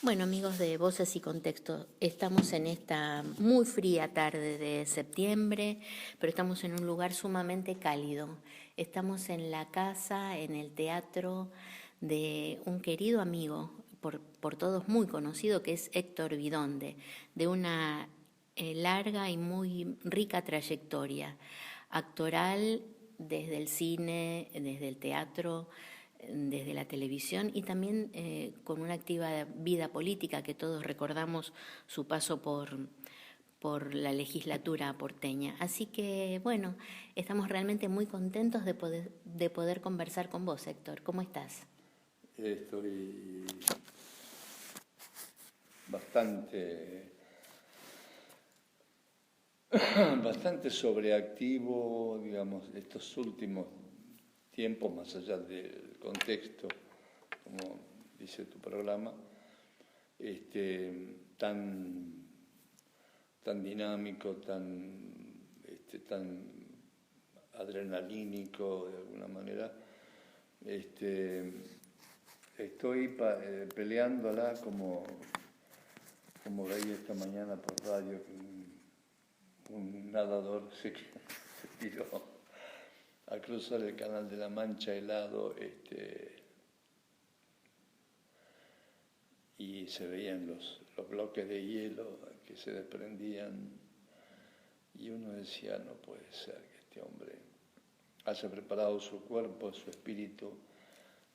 Bueno, amigos de Voces y Contexto, estamos en esta muy fría tarde de septiembre, pero estamos en un lugar sumamente cálido. Estamos en la casa, en el teatro de un querido amigo, por todos muy conocido, que es Héctor Bidonde, de una larga y muy rica trayectoria actoral desde el cine, desde el teatro, desde la televisión y también con una activa vida política que todos recordamos su paso por la legislatura porteña. Así que, bueno, estamos realmente muy contentos de poder conversar con vos, Héctor. ¿Cómo estás? Estoy bastante sobreactivo, digamos, estos últimos tiempos, más allá del contexto, como dice tu programa, tan dinámico, tan adrenalínico de alguna manera. Estoy peleándola como veía esta mañana por radio que un nadador se tiró a cruzar el Canal de la Mancha helado, y se veían los bloques de hielo que se desprendían, y uno decía, no puede ser que este hombre haya preparado su cuerpo, su espíritu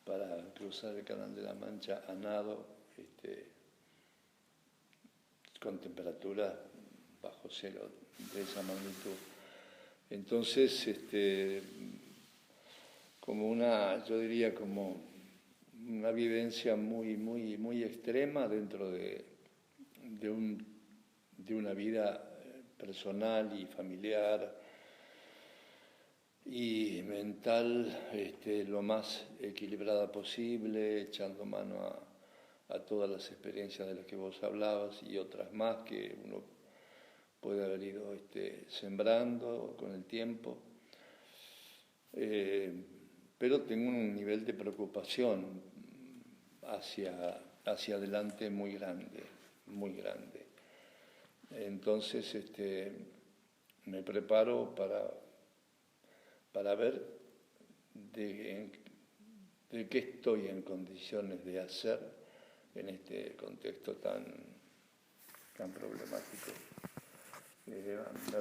para cruzar el Canal de la Mancha a nado, con temperaturas bajo cero de esa magnitud. Entonces, yo diría como una vivencia muy extrema dentro de una vida personal y familiar y mental, lo más equilibrada posible, echando mano a todas las experiencias de las que vos hablabas y otras más que uno puede haber ido sembrando con el tiempo. Pero tengo un nivel de preocupación hacia adelante muy grande, muy grande. Entonces me preparo para ver de qué estoy en condiciones de hacer en este contexto tan problemático. Me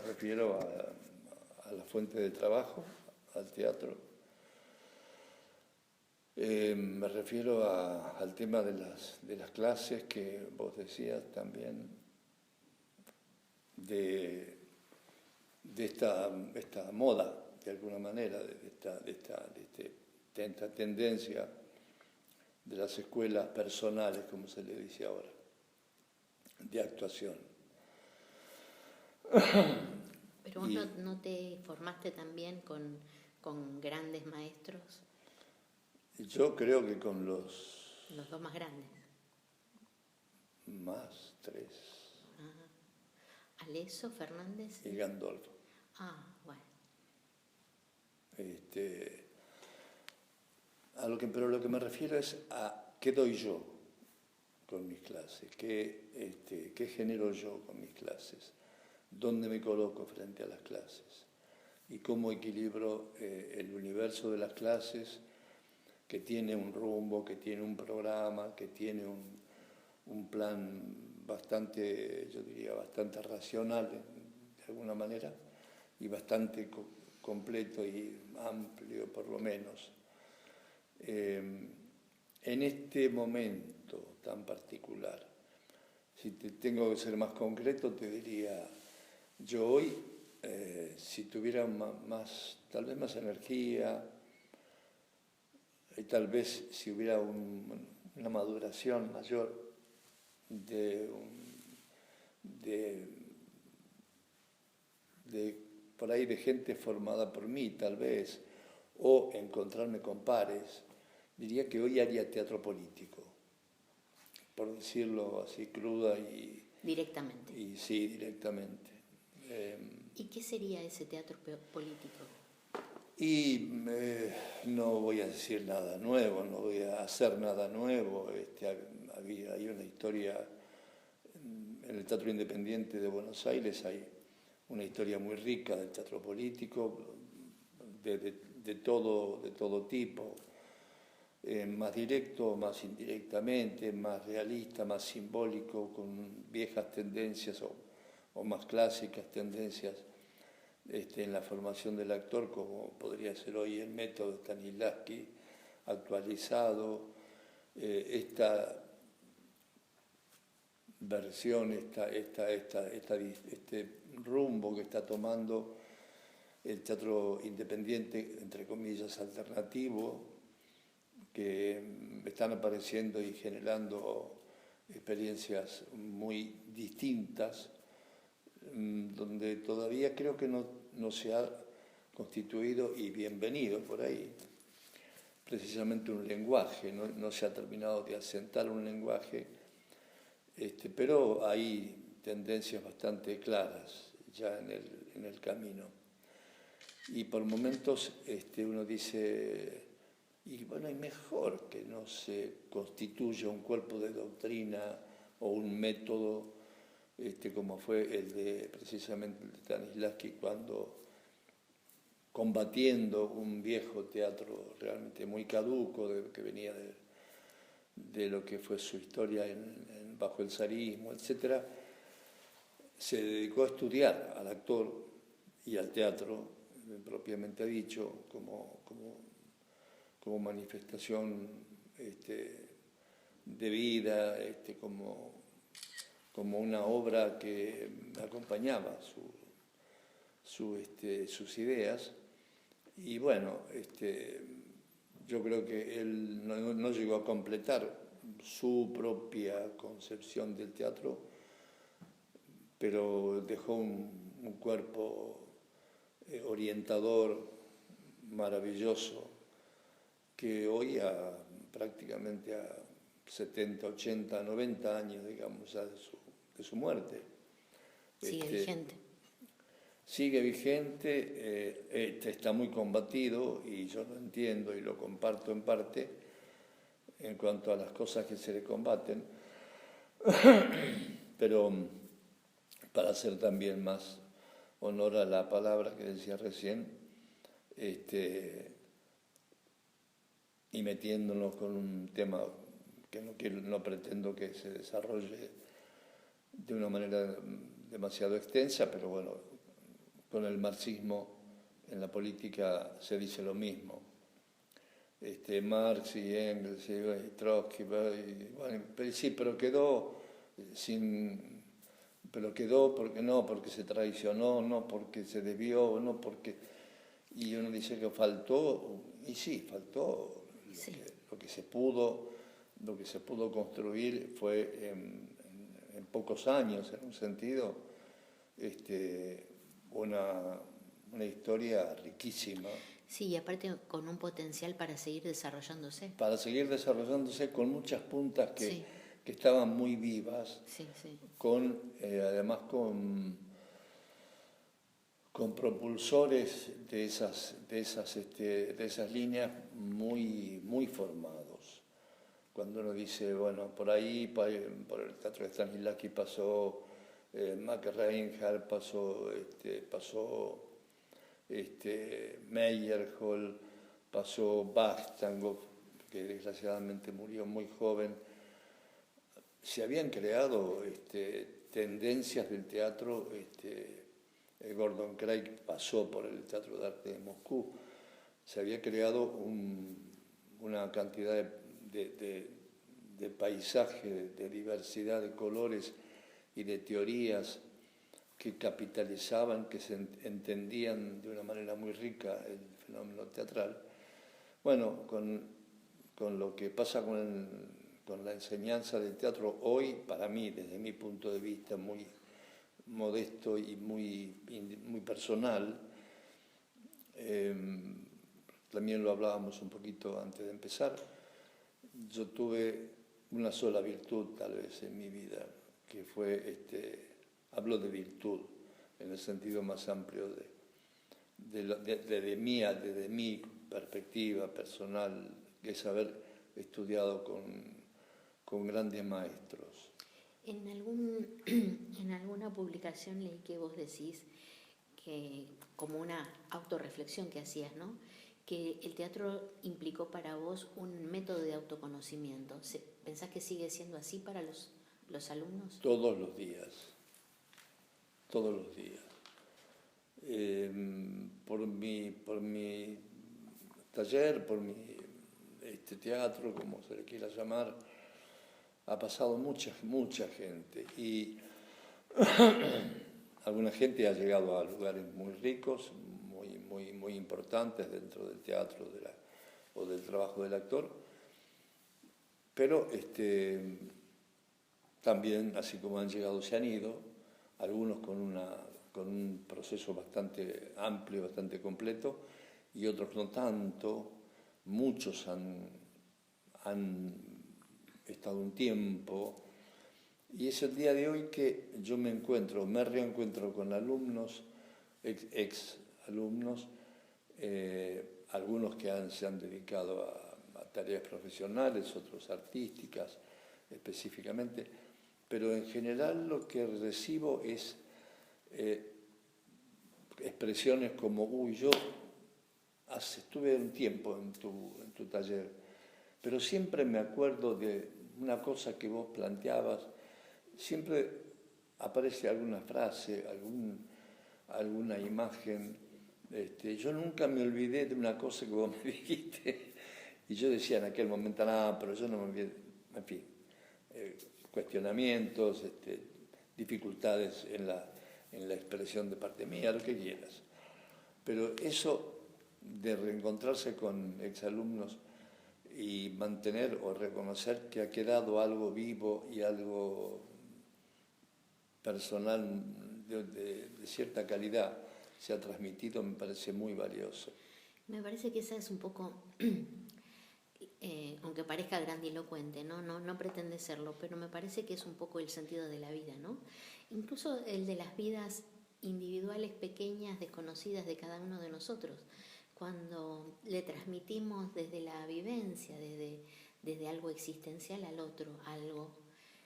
refiero a la fuente de trabajo, al teatro. Me refiero al tema de las clases que vos decías también, de esta moda, de alguna manera, de esta tendencia de las escuelas personales, como se le dice ahora, de actuación. Pero vos no te formaste también con grandes maestros. Yo creo que con los dos más grandes. Más, 3. Aleso, Fernández y Gandolfo. Bueno. Pero lo que me refiero es a qué doy yo con mis clases, qué genero yo con mis clases, dónde me coloco frente a las clases y cómo equilibro el universo de las clases, que tiene un rumbo, que tiene un programa, que tiene un plan bastante, yo diría, bastante racional de alguna manera y bastante completo y amplio por lo menos. En este momento tan particular, si te tengo que ser más concreto, te diría, yo hoy, si tuviera tal vez más energía, y tal vez si hubiera una maduración mayor por ahí de gente formada por mí, tal vez, o encontrarme con pares, diría que hoy haría teatro político, por decirlo así cruda y... Directamente. Y sí, directamente. ¿Y qué sería ese teatro político? Y no voy a decir nada nuevo, no voy a hacer nada nuevo. Hay una historia, en el Teatro Independiente de Buenos Aires hay una historia muy rica del teatro político, de todo tipo, más directo, más indirectamente, más realista, más simbólico, con viejas tendencias o más clásicas tendencias en la formación del actor, como podría ser hoy el método Stanislavski actualizado, esta versión, este rumbo que está tomando el teatro independiente, entre comillas, alternativo, que están apareciendo y generando experiencias muy distintas, donde todavía creo que no se ha constituido, y bienvenido por ahí, precisamente un lenguaje, no se ha terminado de asentar un lenguaje, pero hay tendencias bastante claras ya en el camino. Y por momentos uno dice, y bueno, es mejor que no se constituya un cuerpo de doctrina o un método como fue el de precisamente el de Stanislavski, cuando, combatiendo un viejo teatro realmente muy caduco, que venía de lo que fue su historia bajo el zarismo, etc., se dedicó a estudiar al actor y al teatro, propiamente dicho, como manifestación de vida, como una obra que acompañaba sus ideas. Y bueno, yo creo que él no llegó a completar su propia concepción del teatro, pero dejó un cuerpo orientador maravilloso, que hoy prácticamente a 70, 80, 90 años, digamos, ya de su muerte. Sigue vigente. Sigue vigente, está muy combatido, y yo lo entiendo y lo comparto en parte en cuanto a las cosas que se le combaten, pero para hacer también más honor a la palabra que decía recién, y metiéndonos con un tema que no pretendo que se desarrolle de una manera demasiado extensa, pero bueno, con el marxismo en la política se dice lo mismo. Marx y Engels y Trotsky, bueno, sí, pero quedó porque se traicionó, no porque se debió, no porque... Y uno dice que faltó, y sí, faltó. Lo que se pudo construir fue en pocos años, en un sentido, una historia riquísima. Sí, y aparte con un potencial para seguir desarrollándose. Para seguir desarrollándose, con muchas puntas que estaban muy vivas, además con propulsores de esas líneas muy formados. Cuando uno dice, bueno, por ahí, por el teatro de Stanislavski pasó Max Reinhardt, pasó Meyerhold, pasó Vastangov, que desgraciadamente murió muy joven. Se habían creado tendencias del teatro. Gordon Craig pasó por el Teatro de Arte de Moscú. Se había creado una cantidad de paisaje, de diversidad de colores y de teorías que capitalizaban, que se entendían de una manera muy rica el fenómeno teatral. Bueno, con lo que pasa con la enseñanza del teatro hoy, para mí, desde mi punto de vista muy modesto y muy personal, también lo hablábamos un poquito antes de empezar, yo tuve una sola virtud tal vez en mi vida, que fue, hablo de virtud en el sentido más amplio desde mi perspectiva personal, que es haber estudiado con grandes maestros. En alguna publicación leí que vos decís que, como una autorreflexión que hacías, ¿no?, que el teatro implicó para vos un método de autoconocimiento. ¿Pensás que sigue siendo así para los alumnos? Todos los días. Todos los días. Por mi taller, por mi teatro, como se le quiera llamar, ha pasado mucha gente, y alguna gente ha llegado a lugares muy ricos, muy importantes dentro del teatro o del trabajo del actor, pero también, así como han llegado, se han ido, algunos con un proceso bastante amplio, bastante completo, y otros no tanto. Muchos han estado un tiempo, y es el día de hoy que yo me reencuentro con alumnos, ex alumnos, algunos que se han dedicado a tareas profesionales, otros artísticas específicamente, pero en general lo que recibo es expresiones como: yo estuve un tiempo en tu taller, pero siempre me acuerdo de una cosa que vos planteabas, siempre aparece alguna frase, alguna imagen. Yo nunca me olvidé de una cosa que vos me dijiste, y yo decía en aquel momento: pero yo no me olvidé. En fin, cuestionamientos, dificultades en la expresión de parte mía, lo que quieras. Pero eso de reencontrarse con exalumnos y mantener o reconocer que ha quedado algo vivo y algo personal de cierta calidad se ha transmitido, me parece muy valioso. Me parece que esa es un poco, aunque parezca grandilocuente, no pretende serlo, pero me parece que es un poco el sentido de la vida, ¿no? Incluso el de las vidas individuales pequeñas, desconocidas de cada uno de nosotros, cuando le transmitimos desde la vivencia, desde algo existencial al otro, algo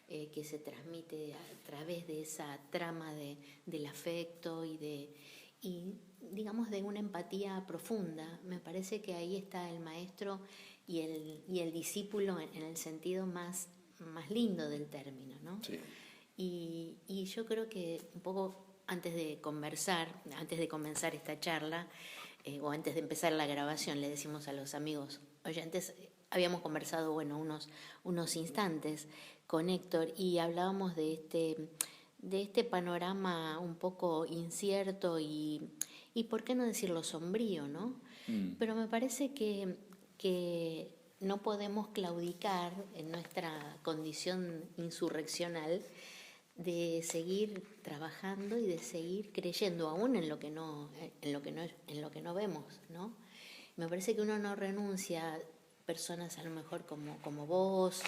que se transmite a través de esa trama del afecto y digamos de una empatía profunda. Me parece que ahí está el maestro y el discípulo en el sentido más lindo del término, ¿no? Sí. Y yo creo que un poco antes de comenzar esta charla, o antes de empezar la grabación, le decimos a los amigos oyentes, habíamos conversado, unos instantes con Héctor, y hablábamos de este panorama un poco incierto y por qué no decirlo sombrío, ¿no? Pero me parece que no podemos claudicar en nuestra condición insurreccional de seguir trabajando y de seguir creyendo aún en lo que no vemos, ¿no? Me parece que uno no renuncia, personas a lo mejor como vos,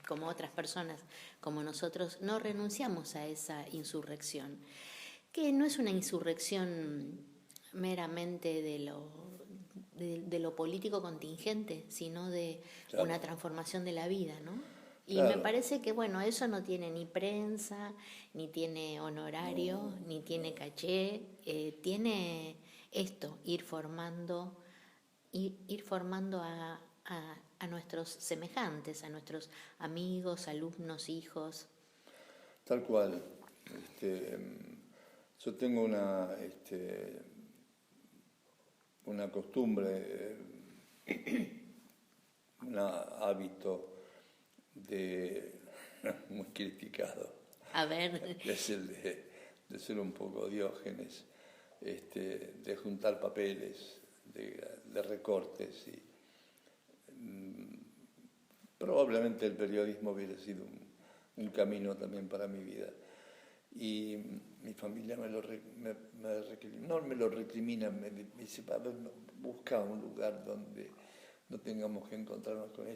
como otras personas, como nosotros, no renunciamos a esa insurrección, que no es una insurrección meramente de lo político contingente, sino de Claro. una transformación de la vida, ¿no? Y Claro. me parece que, eso no tiene ni prensa, ni tiene honorario, ni tiene caché, tiene esto, ir formando a nuestros semejantes, a nuestros amigos, alumnos, hijos. Tal cual. Yo tengo una costumbre, un hábito muy criticado. A ver. Es el de ser un poco Diógenes, de juntar papeles, de recortes. Y probablemente el periodismo hubiera sido un camino también para mi vida. Y mi familia no me lo recrimina, me dice: busca un lugar donde no tengamos que encontrarnos con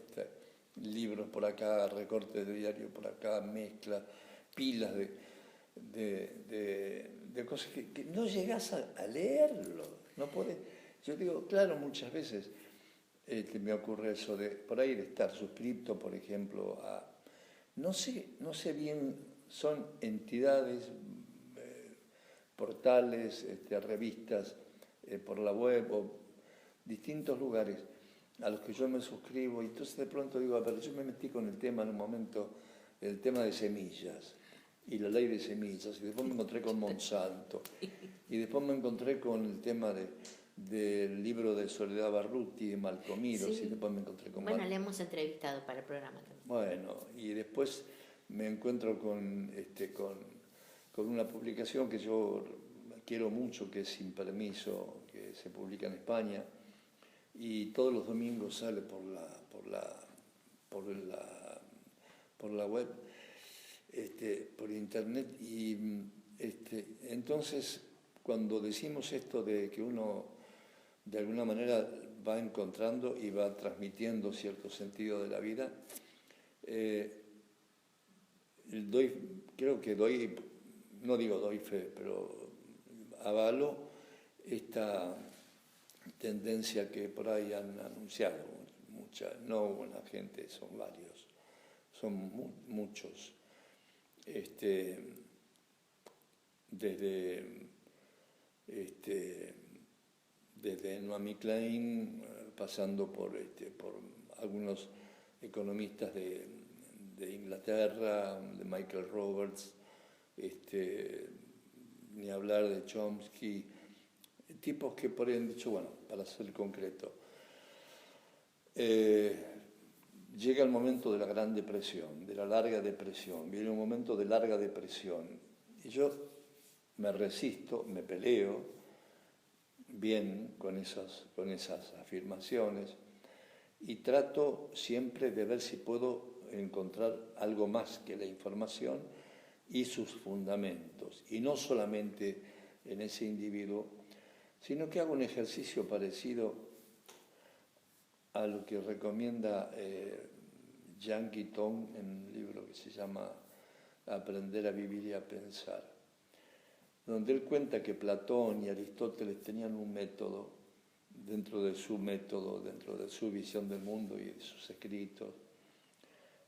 libros por acá, recortes de diario por acá, mezcla, pilas de... de cosas que no llegás a leerlo, no podés. Yo digo, claro, muchas veces me ocurre eso de por ahí de estar suscrito, por ejemplo, a, no sé bien, son entidades, portales, revistas, por la web o distintos lugares a los que yo me suscribo, y entonces de pronto digo, pero yo me metí con el tema en un momento, el tema de semillas y la ley de semillas, y después me encontré con Monsanto, y después me encontré con el tema del libro de Soledad Barruti, de Malcomiros, Sí. y después me encontré con... Bueno, le hemos entrevistado para el programa también. Bueno, y después me encuentro con una publicación que yo quiero mucho, que es Sin Permiso, que se publica en España, y todos los domingos sale por la web, por internet, y entonces cuando decimos esto de que uno de alguna manera va encontrando y va transmitiendo cierto sentido de la vida, no digo doy fe, pero avalo esta tendencia que por ahí han anunciado no una gente, son varios, son muchos, desde Noami Klein, pasando por algunos economistas de Inglaterra, de Michael Roberts, ni hablar de Chomsky, tipos que por ahí han dicho, bueno, para ser concreto, llega el momento de la Gran Depresión, de la larga depresión, viene un momento de larga depresión, y yo me resisto, me peleo bien con esas afirmaciones, y trato siempre de ver si puedo encontrar algo más que la información y sus fundamentos, y no solamente en ese individuo, sino que hago un ejercicio parecido a lo que recomienda Jean Guiton en un libro que se llama Aprender a vivir y a pensar, donde él cuenta que Platón y Aristóteles tenían un método, dentro de su visión del mundo y de sus escritos,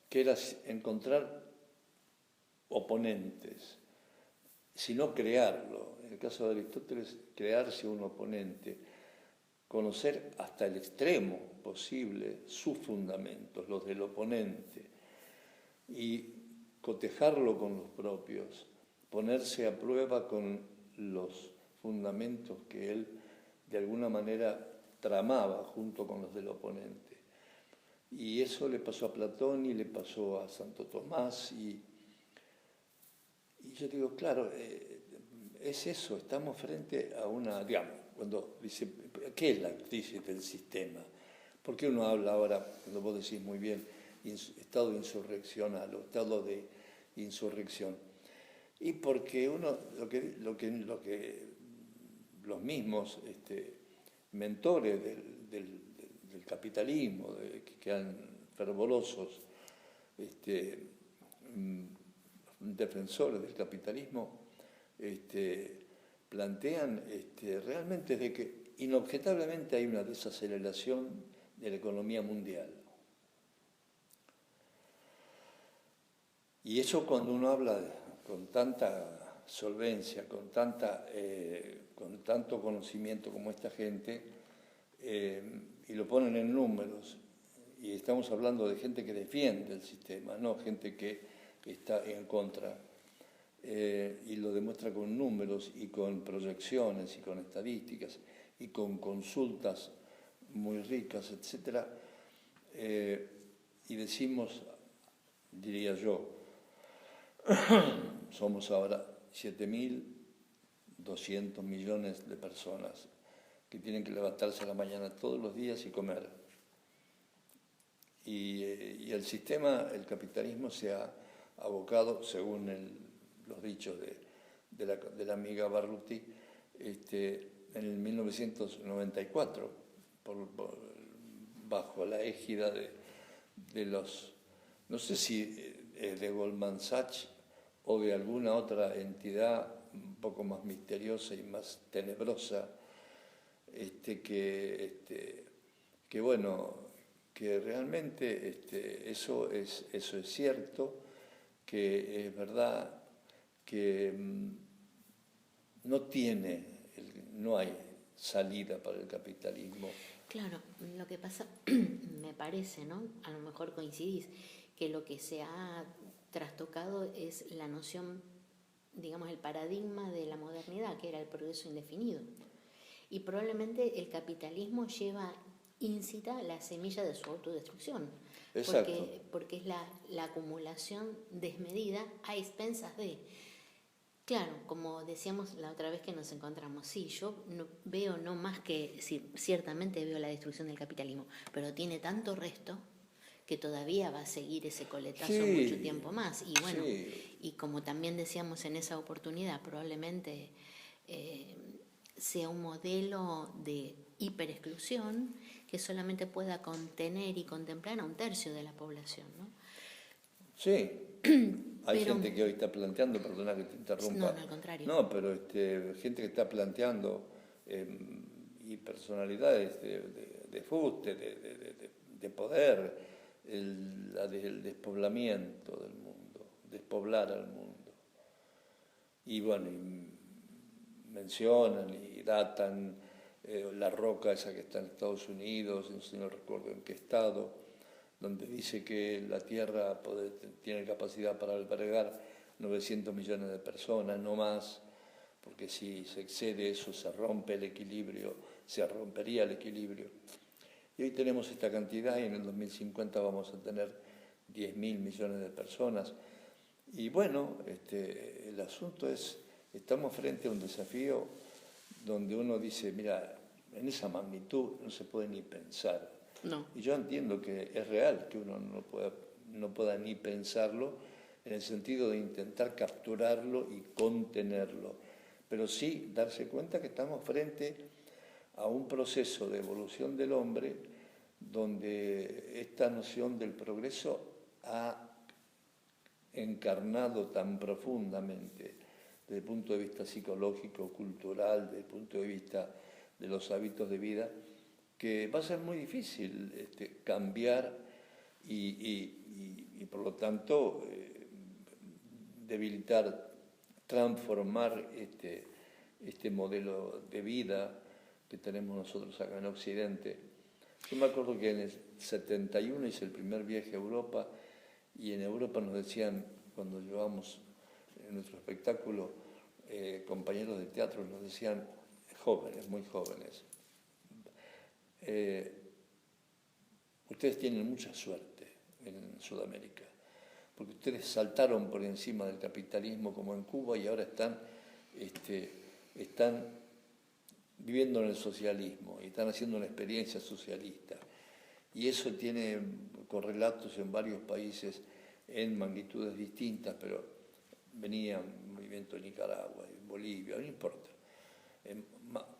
que era encontrar oponentes, sino crearlo. En el caso de Aristóteles, crearse un oponente, conocer hasta el extremo posible sus fundamentos, los del oponente, y cotejarlo con los propios, ponerse a prueba con los fundamentos que él de alguna manera tramaba junto con los del oponente. Y eso le pasó a Platón y le pasó a Santo Tomás, y yo digo, claro, es eso, estamos frente a una, digamos, cuando dice, ¿qué es la crisis del sistema? ¿Por qué uno habla ahora, cuando vos decís muy bien, estado insurreccional o estado de insurrección? Y porque uno, los mismos mentores del capitalismo, que eran fervorosos defensores del capitalismo, plantean realmente de que inobjetablemente hay una desaceleración de la economía mundial. Y eso, cuando uno habla con tanta solvencia, con tanto conocimiento como esta gente, y lo ponen en números, y estamos hablando de gente que defiende el sistema, no gente que está en contra, y lo demuestra con números y con proyecciones y con estadísticas y con consultas muy ricas, etc. Y decimos, diría yo, somos ahora 7.200 millones de personas que tienen que levantarse a la mañana todos los días y comer. Y el sistema, el capitalismo, se ha abocado, según los dichos de la amiga Barruti, en el 1994, bajo la égida de los, no sé si de Goldman Sachs o de alguna otra entidad un poco más misteriosa y más tenebrosa, que bueno, que realmente eso es cierto, que es verdad que no hay salida para el capitalismo. Claro, lo que pasa, me parece, ¿no? A lo mejor coincidís, que lo que se ha trastocado es la noción, digamos, el paradigma de la modernidad, que era el progreso indefinido. Y probablemente el capitalismo incita la semilla de su autodestrucción. Exacto. Porque es la acumulación desmedida a expensas de... Claro, como decíamos la otra vez que nos encontramos, sí, yo veo no más que, sí, ciertamente veo la destrucción del capitalismo, pero tiene tanto resto que todavía va a seguir ese coletazo mucho tiempo más. Y bueno, y como también decíamos en esa oportunidad, probablemente sea un modelo de hiperexclusión que solamente pueda contener y contemplar a un tercio de la población, ¿no? Sí, hay gente que hoy está planteando, perdona que te interrumpa. No, al contrario. No, pero gente que está planteando y personalidades de fuste, de poder, el despoblamiento del mundo, despoblar al mundo. Y bueno, mencionan y datan la roca esa que está en Estados Unidos, no recuerdo en qué estado, donde dice que la Tierra tiene capacidad para albergar 900 millones de personas, no más, porque si se excede eso se rompe el equilibrio, se rompería el equilibrio. Y hoy tenemos esta cantidad y en el 2050 vamos a tener 10.000 millones de personas. Y bueno, el asunto es, estamos frente a un desafío donde uno dice, mira, en esa magnitud no se puede ni pensar. No. Y yo entiendo que es real que uno no pueda ni pensarlo en el sentido de intentar capturarlo y contenerlo, pero sí darse cuenta que estamos frente a un proceso de evolución del hombre donde esta noción del progreso ha encarnado tan profundamente desde el punto de vista psicológico, cultural, desde el punto de vista de los hábitos de vida, que va a ser muy difícil cambiar y por lo tanto debilitar, transformar este modelo de vida que tenemos nosotros acá en Occidente. Yo me acuerdo que en el 71 hice el primer viaje a Europa y en Europa nos decían, cuando llevábamos en nuestro espectáculo, compañeros de teatro nos decían, jóvenes, muy jóvenes, ustedes tienen mucha suerte en Sudamérica, porque ustedes saltaron por encima del capitalismo como en Cuba y ahora están viviendo en el socialismo y están haciendo una experiencia socialista. Y eso tiene correlatos en varios países en magnitudes distintas, pero venía un movimiento en Nicaragua, en Bolivia, no importa.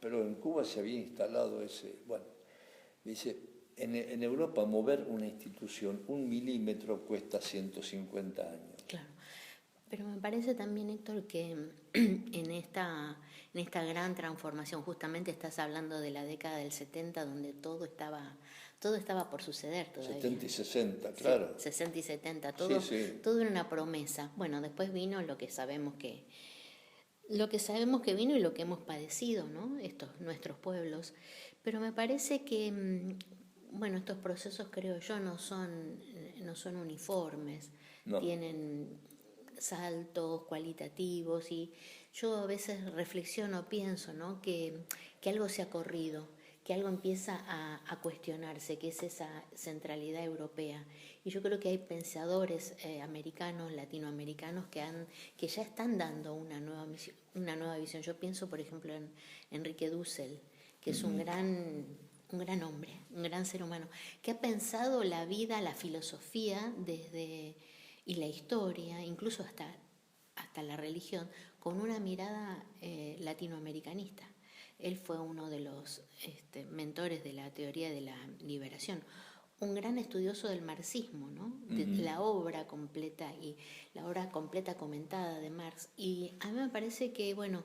Pero en Cuba se había instalado dice, en Europa mover una institución 1 milímetro cuesta 150 años. Claro, pero me parece también, Héctor, que en esta gran transformación, justamente estás hablando de la década del 70, donde todo estaba por suceder todavía. 70 y 60, claro. 60 y 70, todo era una promesa. Bueno, después vino lo que sabemos que vino y lo que hemos padecido, ¿no? Nuestros pueblos. Pero me parece que, bueno, estos procesos, creo yo, no son uniformes. No. Tienen saltos cualitativos y yo a veces reflexiono, pienso, ¿no? Que algo se ha corrido, que algo empieza a cuestionarse, que es esa centralidad europea. Y yo creo que hay pensadores americanos, latinoamericanos que ya están dando una nueva visión. Yo pienso, por ejemplo, en Enrique Dussel, que es un gran hombre, un gran ser humano, que ha pensado la vida, la filosofía y la historia, incluso hasta la religión, con una mirada latinoamericanista. Él fue uno de los mentores de la teoría de la liberación. un gran estudioso del marxismo, ¿no? De la obra completa y la obra completa comentada de Marx. Y a mí me parece que, bueno,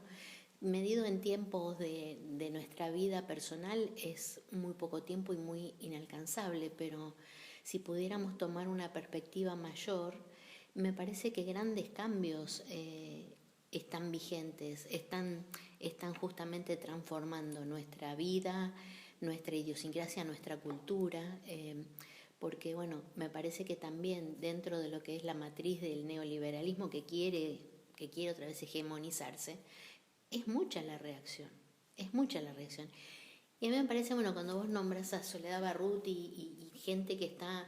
medido en tiempos de nuestra vida personal es muy poco tiempo y muy inalcanzable, pero si pudiéramos tomar una perspectiva mayor, me parece que grandes cambios están vigentes, están justamente transformando nuestra vida, nuestra idiosincrasia, nuestra cultura, porque bueno, me parece que también dentro de lo que es la matriz del neoliberalismo que quiere otra vez hegemonizarse, es mucha la reacción, es mucha la reacción. Y a mí me parece, bueno, cuando vos nombras a Soledad Barruti y gente que está...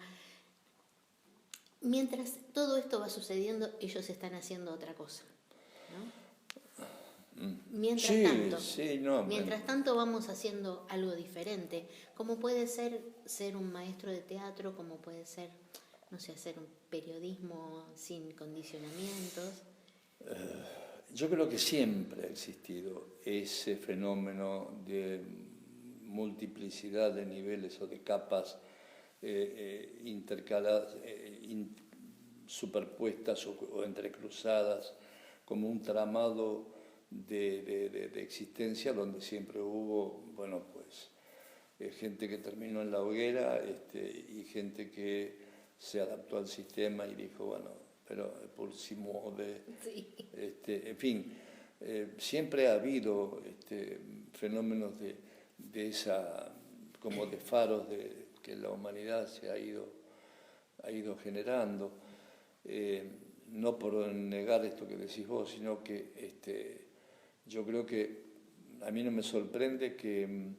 Mientras todo esto va sucediendo, ellos están haciendo otra cosa, ¿no? Mientras tanto vamos haciendo algo diferente, como puede ser un maestro de teatro, como puede ser, no sé, hacer un periodismo sin condicionamientos. Yo creo que siempre ha existido ese fenómeno de multiplicidad de niveles o de capas intercaladas, superpuestas o entrecruzadas, como un tramado de existencia donde siempre hubo, bueno, pues gente que terminó en la hoguera y gente que se adaptó al sistema y dijo, bueno, pero por si mueve. Sí. En fin, siempre ha habido fenómenos de esa, como de faros que la humanidad se ha ido generando. No por negar esto que decís vos, sino que yo creo que a mí no me sorprende que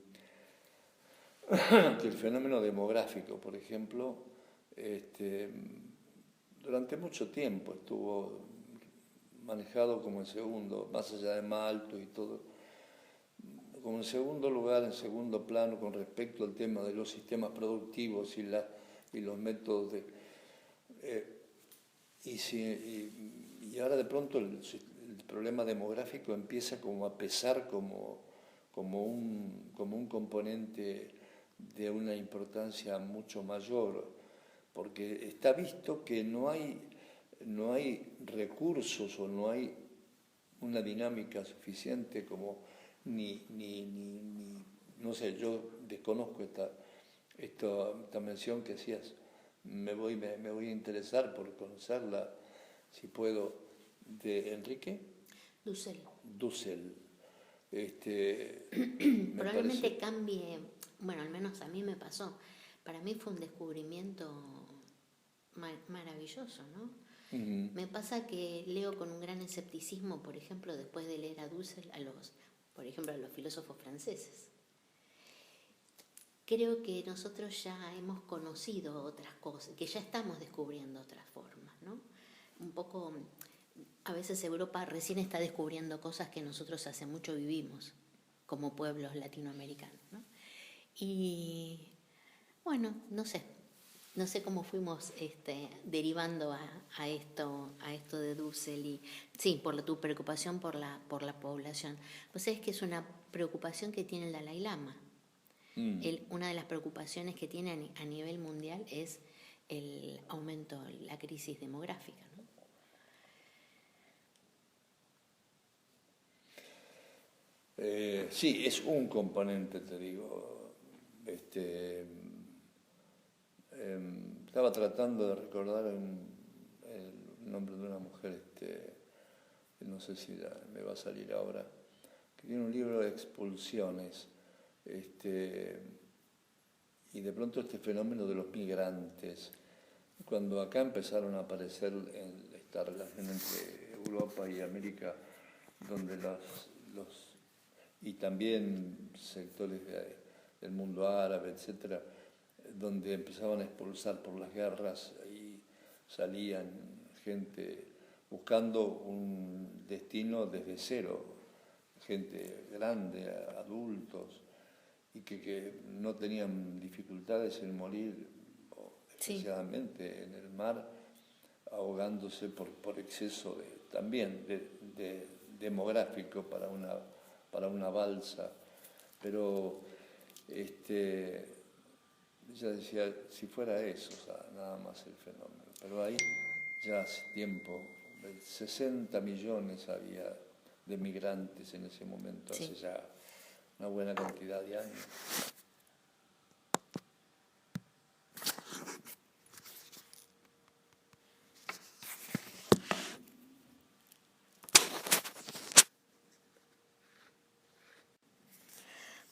el fenómeno demográfico, por ejemplo, durante mucho tiempo estuvo manejado como el segundo, más allá de Malthus y todo, como en segundo lugar, en segundo plano con respecto al tema de los sistemas productivos y los métodos de... Y ahora de pronto el problema demográfico empieza como a pesar como un componente de una importancia mucho mayor, porque está visto que no hay recursos o no hay una dinámica suficiente como no sé, yo desconozco esta mención que hacías. Me voy a interesar por conocerla, si puedo, de Enrique Dussel. Probablemente cambie, bueno, al menos a mí me pasó. Para mí fue un descubrimiento maravilloso, ¿no? Uh-huh. Me pasa que leo con un gran escepticismo, por ejemplo, después de leer a Dussel, por ejemplo, a los filósofos franceses. Creo que nosotros ya hemos conocido otras cosas, que ya estamos descubriendo otras formas, ¿no? Un poco, a veces Europa recién está descubriendo cosas que nosotros hace mucho vivimos, como pueblos latinoamericanos, ¿no? Y bueno, no sé cómo fuimos derivando a esto de Dussel y sí, por tu preocupación por la población. Pues es que es una preocupación que tiene el Dalai Lama. Una de las preocupaciones que tiene a nivel mundial es el aumento, la crisis demográfica, ¿no? Sí, es un componente, te digo. Estaba tratando de recordar el nombre de una mujer, no sé si me va a salir ahora, que tiene un libro de expulsiones. Y de pronto este fenómeno de los migrantes, cuando acá empezaron a aparecer esta relación entre Europa y América, donde y también sectores del mundo árabe, etcétera, donde empezaban a expulsar por las guerras y salían gente buscando un destino desde cero, gente grande, adultos, y que no tenían dificultades en morir, desgraciadamente, en el mar, ahogándose por exceso también de demográfico para una balsa. Pero ella decía, si fuera eso, o sea, nada más el fenómeno. Pero ahí ya hace tiempo, 60 millones había de migrantes en ese momento, Sí. hace ya una buena cantidad de años.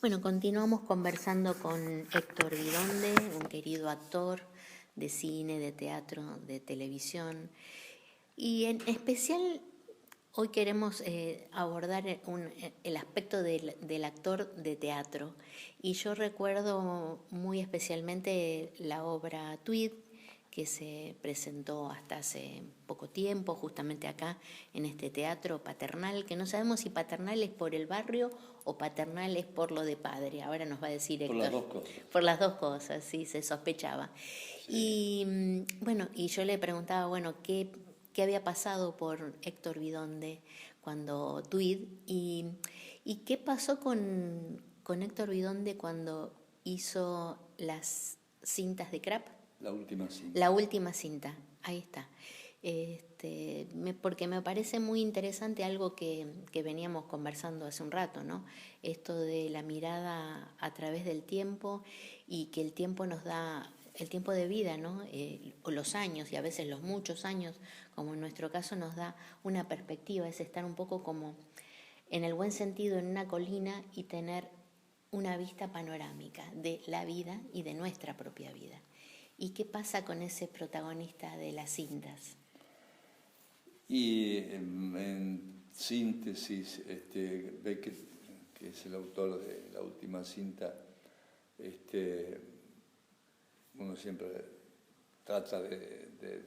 Bueno, continuamos conversando con Héctor Bidonde, un querido actor de cine, de teatro, de televisión. Y en especial hoy queremos abordar el aspecto del actor de teatro. Y yo recuerdo muy especialmente la obra Tweed, que se presentó hasta hace poco tiempo, justamente acá en este teatro Paternal, que no sabemos si Paternal es por el barrio o Paternal es por lo de padre. Ahora nos va a decir Héctor. Por las dos cosas. Por las dos cosas, sí, se sospechaba. Sí. Y bueno, y yo le preguntaba, bueno, ¿qué había pasado por Héctor Bidonde cuando Tweed? ¿Y qué pasó con Héctor Bidonde cuando hizo las cintas de Krapp? La última cinta. La última cinta, ahí está. Porque me parece muy interesante algo que veníamos conversando hace un rato, ¿no? Esto de la mirada a través del tiempo y que el tiempo nos da, el tiempo de vida, ¿no? O los años y a veces los muchos años, como en nuestro caso, nos da una perspectiva, es estar un poco como, en el buen sentido, en una colina y tener una vista panorámica de la vida y de nuestra propia vida. ¿Y qué pasa con ese protagonista de las cintas? Y en síntesis, Beckett, que es el autor de la última cinta, uno siempre trata de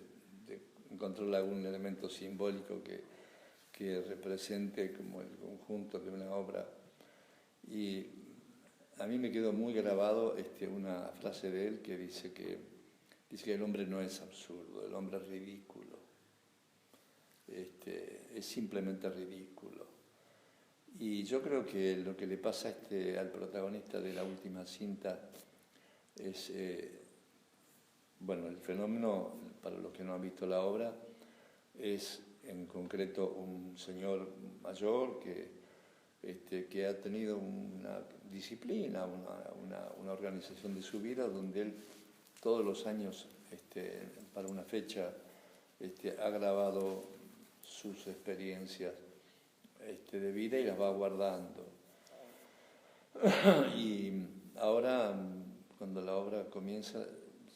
encontrar algún elemento simbólico que represente como el conjunto de una obra. Y a mí me quedó muy grabado una frase de él que dice que el hombre no es absurdo, el hombre es ridículo. Es simplemente ridículo. Y yo creo que lo que le pasa al protagonista de la última cinta es, bueno, el fenómeno, para los que no han visto la obra, es en concreto un señor mayor que ha tenido una disciplina, una organización de su vida donde él todos los años, para una fecha, ha grabado sus experiencias de vida y las va guardando. Y ahora, cuando la obra comienza,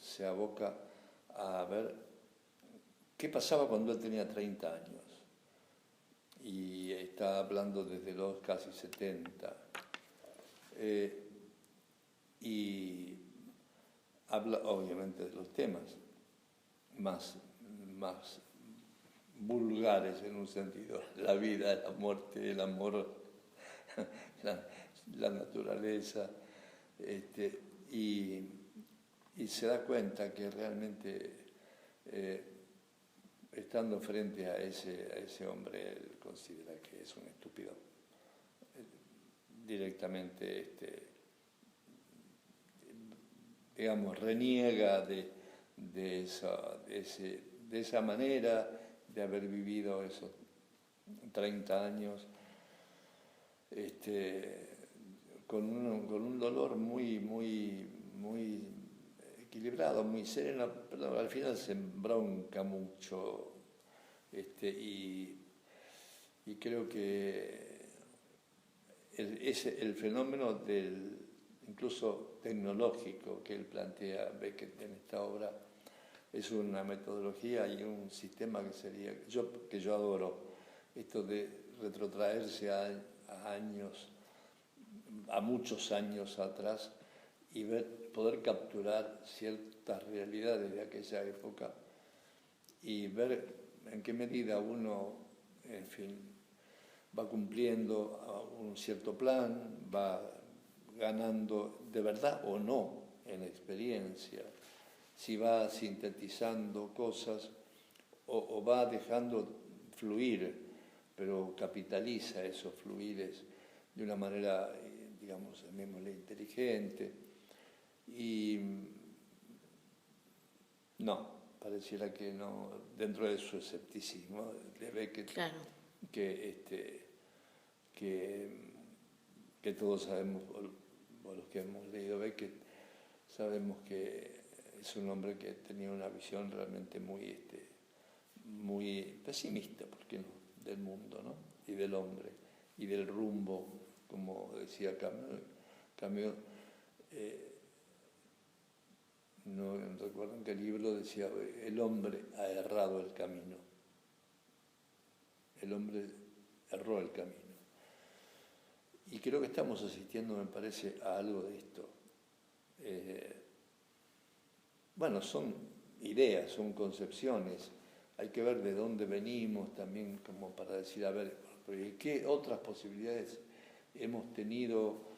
se aboca a ver qué pasaba cuando él tenía 30 años. Y está hablando desde los casi 70. Y habla obviamente de los temas más vulgares en un sentido, la vida, la muerte, el amor, la naturaleza, y se da cuenta que realmente estando frente a ese hombre, él considera que es un estúpido, directamente digamos, reniega de esa manera de haber vivido esos 30 años con un dolor muy equilibrado, muy sereno, pero al final se embronca mucho y creo que el fenómeno del incluso tecnológico que él plantea Beckett en esta obra es una metodología y un sistema que yo adoro, esto de retrotraerse a años, a muchos años atrás y poder capturar ciertas realidades de aquella época y ver en qué medida uno, en fin, va cumpliendo un cierto plan, va ganando de verdad o no en experiencia, si va sintetizando cosas o va dejando fluir, pero capitaliza esos fluires de una manera, digamos, llamémosle inteligente. Y No, pareciera que no, dentro de su escepticismo, le ve que, Claro. que, que todos sabemos, o los que hemos leído, ve que sabemos que es un hombre que tenía una visión realmente muy, muy pesimista, ¿por qué no?, del mundo, ¿no?, y del hombre, y del rumbo, como decía Camus. No recuerdo en qué libro decía, el hombre ha errado el camino. El hombre erró el camino. Y creo que estamos asistiendo, me parece, a algo de esto. Bueno, son ideas, son concepciones. Hay que ver de dónde venimos también, como para decir, a ver, ¿qué otras posibilidades hemos tenido?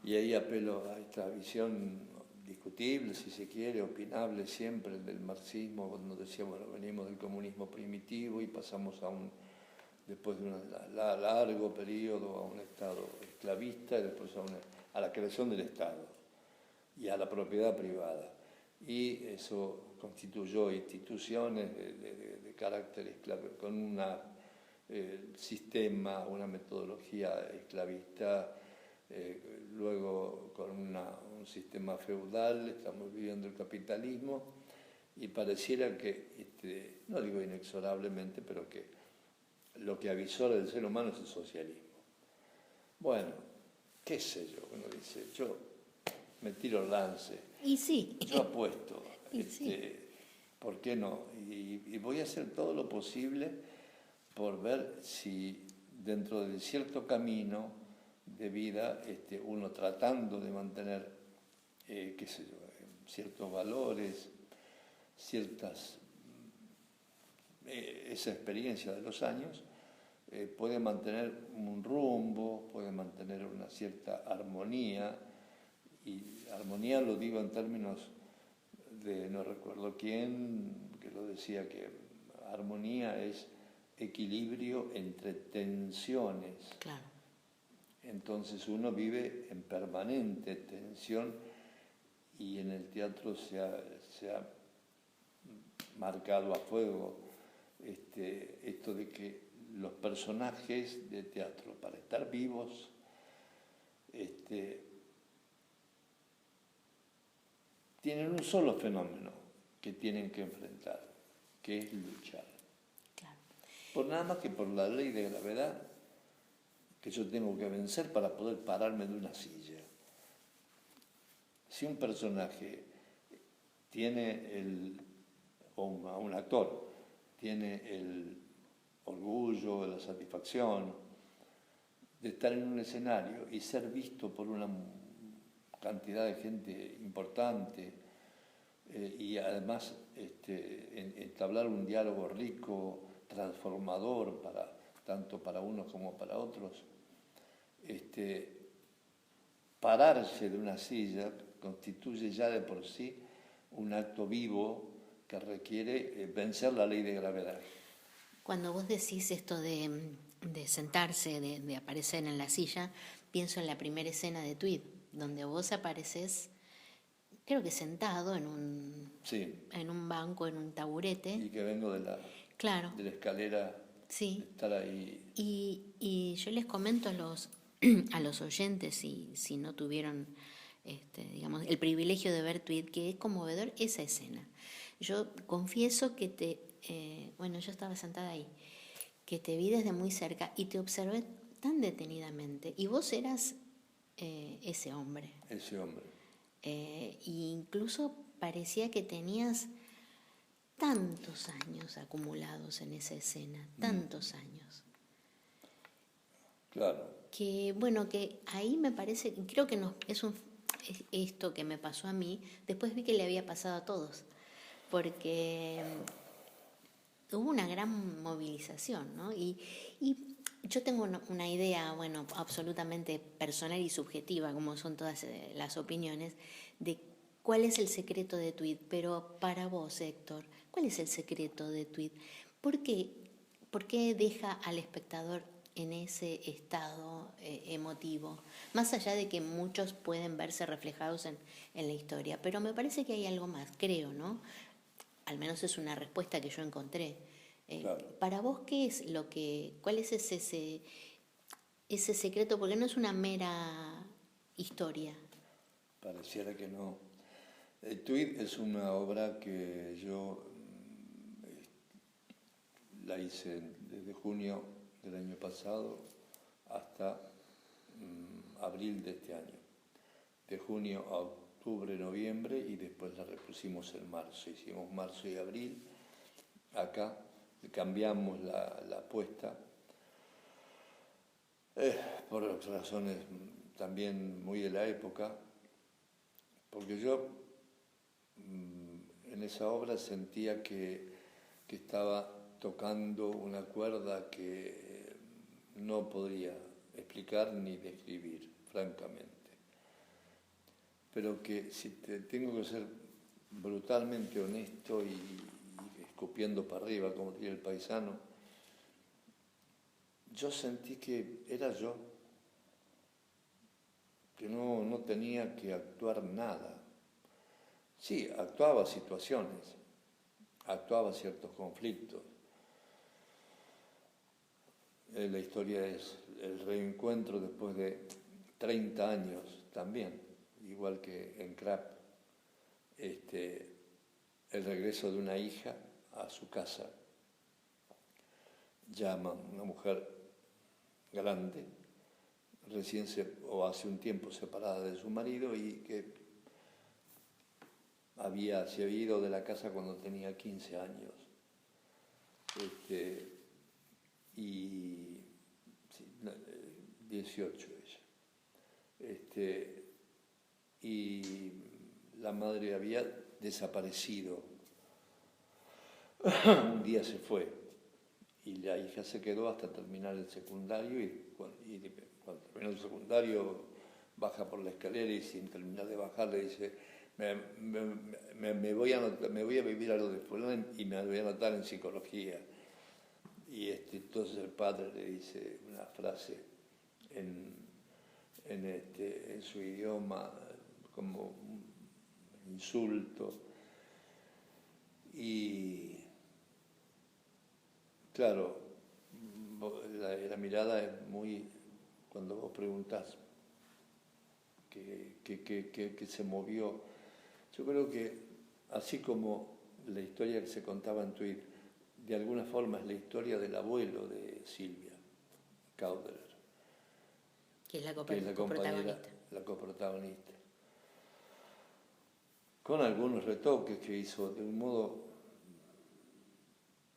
Y ahí apelo a esta visión discutible, si se quiere, opinable siempre, del marxismo, cuando decíamos, bueno, venimos del comunismo primitivo y pasamos después de un largo periodo, a un Estado esclavista y después a la creación del Estado y a la propiedad privada. Y eso constituyó instituciones de carácter esclavo, con un sistema, una metodología esclavista, luego con un sistema feudal. Estamos viviendo el capitalismo y pareciera que, no digo inexorablemente, pero que lo que avisora del ser humano es el socialismo. Bueno, qué sé yo, uno dice, yo me tiro el lance, Y sí. yo apuesto, Y sí. ¿por qué no? Y voy a hacer todo lo posible por ver si dentro de cierto camino de vida, uno tratando de mantener, qué sé yo, ciertos valores, esa experiencia de los años, puede mantener un rumbo, puede mantener una cierta armonía, y armonía lo digo en términos de, no recuerdo quién, que lo decía, que armonía es equilibrio entre tensiones. Claro. Entonces uno vive en permanente tensión y en el teatro se ha marcado a fuego esto de que los personajes de teatro, para estar vivos, tienen un solo fenómeno que tienen que enfrentar, que es luchar. Claro. Por nada más que por la ley de gravedad que yo tengo que vencer para poder pararme de una silla. Si un personaje o un actor tiene el orgullo, la satisfacción de estar en un escenario y ser visto por una cantidad de gente importante, y además entablar un diálogo rico, transformador, tanto para unos como para otros, pararse de una silla constituye ya de por sí un acto vivo que requiere vencer la ley de gravedad. Cuando vos decís esto de sentarse, de aparecer en la silla, pienso en la primera escena de Tweed, donde vos apareces, creo que sentado en un banco, en un taburete. Y que vengo de la escalera, sí, de estar ahí. Y yo les comento a los oyentes, si no tuvieron digamos, el privilegio de ver Tweed, que es conmovedor esa escena. Yo confieso que yo estaba sentada ahí, que te vi desde muy cerca y te observé tan detenidamente, y vos eras ese hombre. Ese hombre. E incluso parecía que tenías tantos años acumulados en esa escena, tantos años. Claro. Que ahí me parece, creo que es esto que me pasó a mí, después vi que le había pasado a todos, porque hubo una gran movilización, ¿no? Y yo tengo una idea, absolutamente personal y subjetiva, como son todas las opiniones, de cuál es el secreto de Tweed. Pero para vos, Héctor, ¿cuál es el secreto de Tweed? ¿Por qué deja al espectador en ese estado emotivo, más allá de que muchos pueden verse reflejados en la historia, pero me parece que hay algo más, creo, ¿no? Al menos es una respuesta que yo encontré. Claro. Para vos, cuál es ese secreto? Porque no es una mera historia. Pareciera que no. El Tweed es una obra que yo la hice desde junio del año pasado hasta abril de este año. De junio a octubre, noviembre, y después la repusimos en marzo. Hicimos marzo y abril. Acá cambiamos la puesta por razones también muy de la época, porque yo en esa obra sentía que estaba tocando una cuerda que no podría explicar ni describir, francamente. Pero que si tengo que ser brutalmente honesto y escupiendo para arriba, como diría el paisano, yo sentí que era yo, que no tenía que actuar nada. Sí, actuaba situaciones, actuaba ciertos conflictos. La historia es el reencuentro después de 30 años también, igual que en Crap, el regreso de una hija a su casa, ya una mujer grande, o hace un tiempo separada de su marido y que se había ido de la casa cuando tenía 15 años. Y sí, 18 ella. Y la madre había desaparecido. Un día se fue y la hija se quedó hasta terminar el secundario y cuando terminó el secundario baja por la escalera y sin terminar de bajar le dice: me voy a vivir a lo de fulano y me voy a anotar en psicología. Y entonces el padre le dice una frase en su idioma como un insulto. Y claro, la mirada es muy, cuando vos preguntás qué se movió, yo creo que así como la historia que se contaba en Tweed, de alguna forma es la historia del abuelo de Silvia Kauderer, Que es la coprotagonista. La coprotagonista. Con algunos retoques que hizo de un modo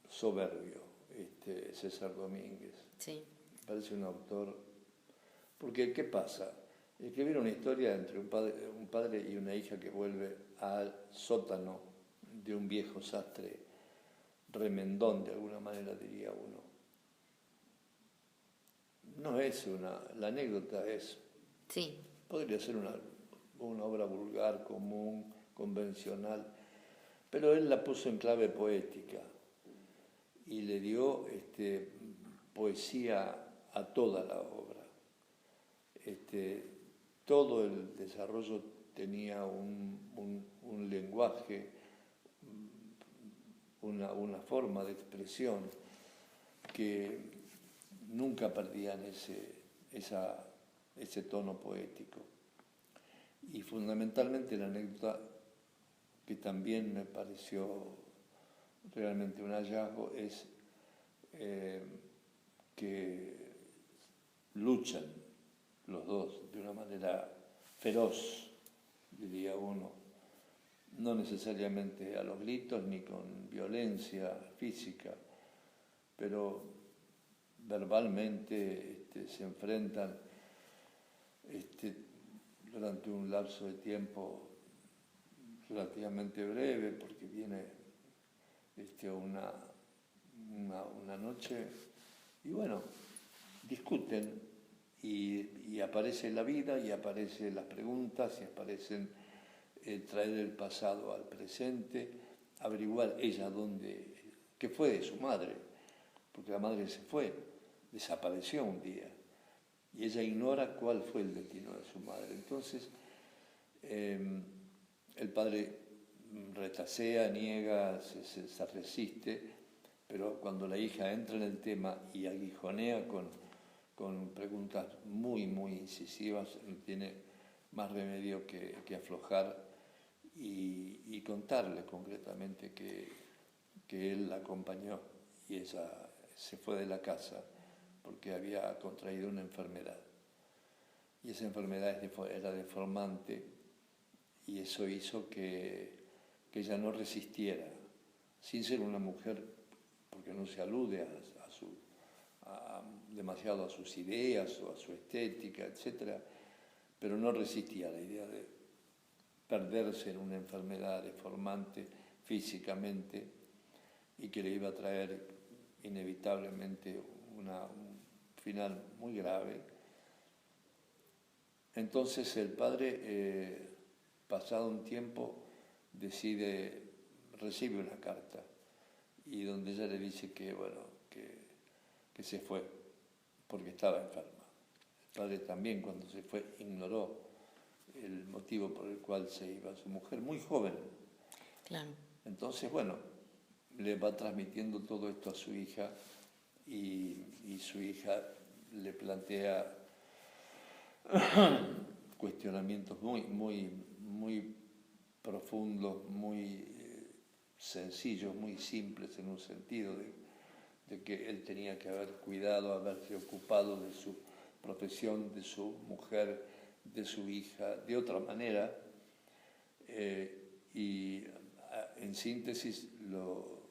soberbio César Domínguez. Sí. Parece un autor. Porque, ¿qué pasa? Escribir una historia entre un padre y una hija que vuelve al sótano de un viejo sastre remendón, de alguna manera diría uno. No es la anécdota es, sí, podría ser una obra vulgar, común, convencional, pero él la puso en clave poética y le dio poesía a toda la obra. Todo el desarrollo tenía un lenguaje, una forma de expresión que nunca perdían ese tono poético. Y fundamentalmente la anécdota, que también me pareció realmente un hallazgo, es que luchan los dos de una manera feroz, diría uno, no necesariamente a los gritos ni con violencia física, pero verbalmente se enfrentan durante un lapso de tiempo relativamente breve, porque viene una noche y bueno, discuten y aparece la vida y aparecen las preguntas y aparecen traer el pasado al presente, averiguar ella qué fue de su madre, porque la madre se fue, desapareció un día y ella ignora cuál fue el destino de su madre. Entonces, el padre retasea, niega, se resiste, pero cuando la hija entra en el tema y aguijonea con preguntas muy, muy incisivas, no tiene más remedio que aflojar y contarle concretamente que él la acompañó y ella se fue de la casa porque había contraído una enfermedad. Y esa enfermedad era deformante y eso hizo que ella no resistiera, sin ser una mujer, porque no se alude demasiado a sus ideas o a su estética, etc., pero no resistía a la idea de perderse en una enfermedad deformante físicamente y que le iba a traer inevitablemente un final muy grave. Entonces el padre, pasado un tiempo, recibe una carta y donde ella le dice que se fue porque estaba enferma. El padre también, cuando se fue, ignoró el motivo por el cual se iba su mujer, muy joven. Claro. Entonces, le va transmitiendo todo esto a su hija y su hija le plantea cuestionamientos muy profundos, muy sencillos, muy simples en un sentido de que él tenía que haber cuidado, haberse ocupado de su profesión, de su mujer, de su hija, de otra manera. Y en síntesis lo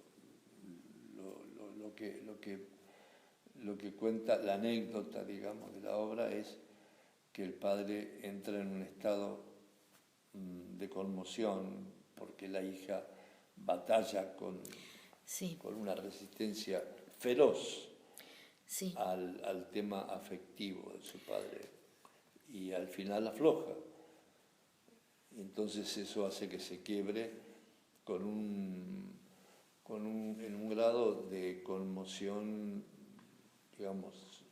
que cuenta la anécdota, digamos, de la obra es que el padre entra en un estado de conmoción porque la hija batalla con una resistencia feroz al tema afectivo de su padre y al final afloja. Entonces eso hace que se quiebre en un grado de conmoción, digamos,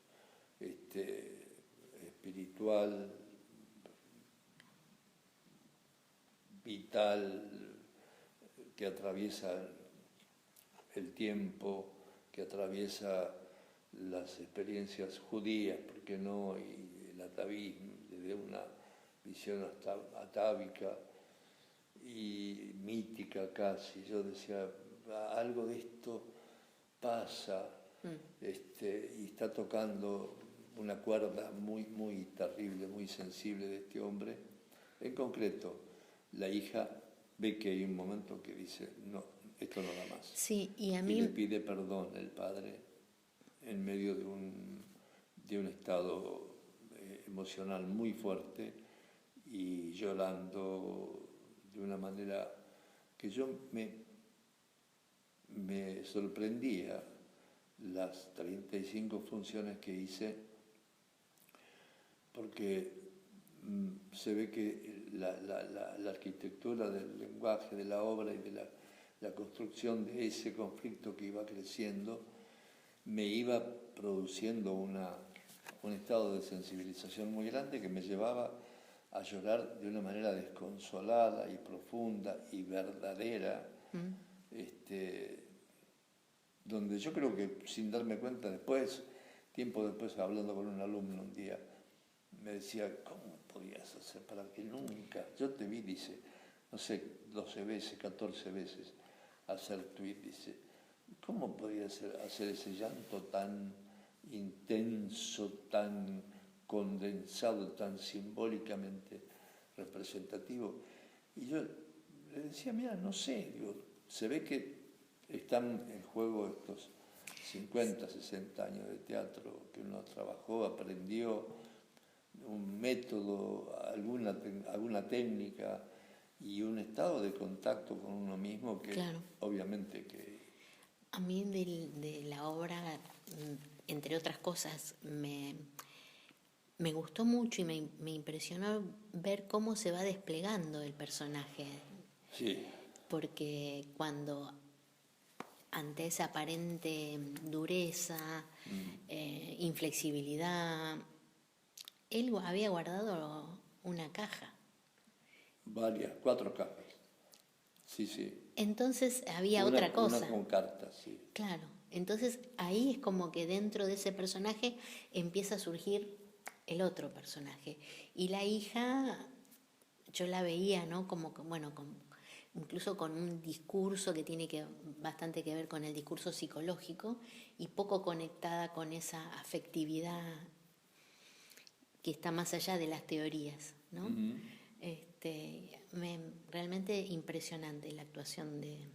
espiritual, vital, que atraviesa el tiempo, que atraviesa las experiencias judías, ¿por qué no? Y el atavismo, desde una visión hasta atávica y mítica casi. Yo decía, algo de esto pasa, y está tocando una cuerda muy, muy terrible, muy sensible de este hombre. En concreto, la hija ve que hay un momento que dice, no, esto no da más. Sí, y a mí... Y le pide perdón el padre en medio de un estado emocional muy fuerte y llorando de una manera que yo me sorprendía. Las 35 funciones que hice, porque se ve que la arquitectura del lenguaje, de la obra y de la construcción de ese conflicto que iba creciendo me iba produciendo un estado de sensibilización muy grande que me llevaba a llorar de una manera desconsolada y profunda y verdadera, donde yo creo que sin darme cuenta después, tiempo después, hablando con un alumno un día, me decía, ¿cómo podías hacer para que nunca? Yo te vi, dice, no sé, 12 veces, 14 veces hacer tweet, dice, ¿cómo podías hacer ese llanto tan intenso, tan condensado, tan simbólicamente representativo? Y yo le decía, mira, no sé, digo, se ve que están en juego estos 50, 60 años de teatro que uno trabajó, aprendió un método, alguna técnica y un estado de contacto con uno mismo que obviamente que... A mí de la obra, entre otras cosas, me gustó mucho y me impresionó ver cómo se va desplegando el personaje. Sí. Porque cuando ante esa aparente dureza, inflexibilidad, él había guardado una caja. Varias, 4 cajas. Sí, sí. Entonces había otra cosa. Una con cartas, sí. Claro. Entonces ahí es como que dentro de ese personaje empieza a surgir el otro personaje. Y la hija, yo la veía, ¿no? Como, bueno, incluso con un discurso que tiene bastante que ver con el discurso psicológico y poco conectada con esa afectividad que está más allá de las teorías, ¿no? Uh-huh. Realmente impresionante la actuación de